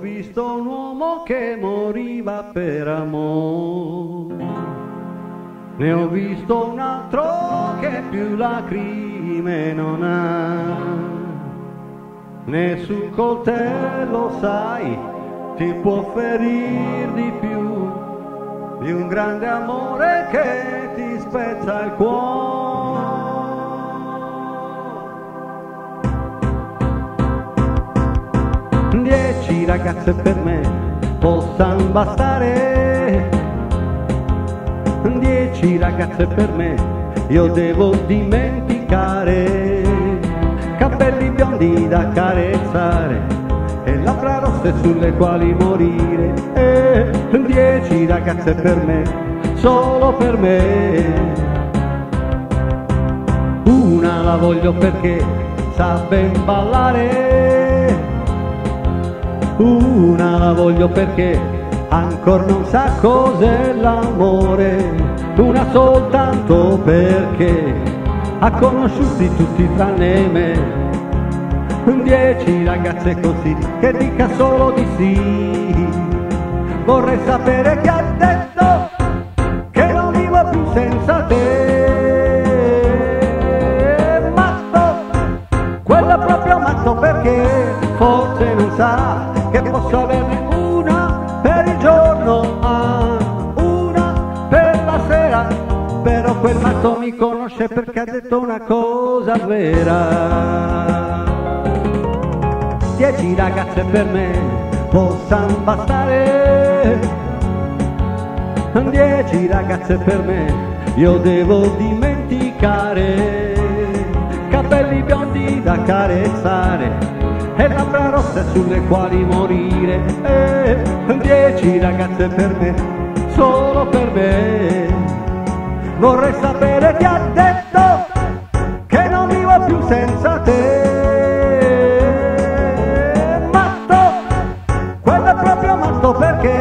visto un uomo che moriva per amore, ne ho visto un altro che più lacrime non ha, nessun coltello, sai, ti può ferir di più di un grande amore che ti spezza il cuore. 10 ragazze per me possono bastare, 10 ragazze per me io devo dimenticare, capelli biondi da carezzare e labbra rosse sulle quali morire, 10 ragazze per me, solo per me. Una la voglio perché sa ben ballare, una la voglio perché ancora non sa cos'è l'amore, una soltanto perché ha conosciuti tutti tranne me. 10 ragazze così che dica solo di sì, vorrei sapere chi ha detto che non vivo più senza te. Matto, quello è proprio matto perché forse non sa che posso averne una per il giorno, una per la sera, però quel matto mi conosce perché ha detto una cosa vera. 10 ragazze per me possono bastare, 10 ragazze per me io devo dimenticare, capelli biondi da carezzare e labbra rosse sulle quali morire, 10 ragazze per me, solo per me. Vorrei sapere chi ha detto che non vivo più senza te. Perché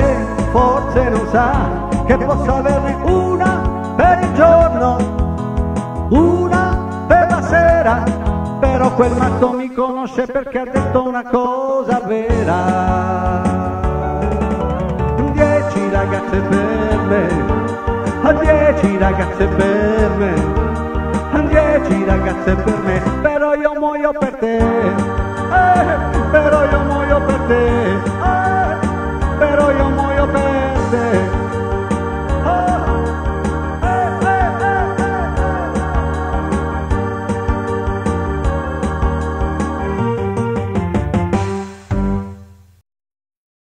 forse non sa che posso averne una per il giorno, una per la sera, però quel matto mi conosce perché ha detto una cosa vera. 10 ragazze per me, 10 ragazze per me, 10 ragazze per me, però io muoio per te, però io muoio per te.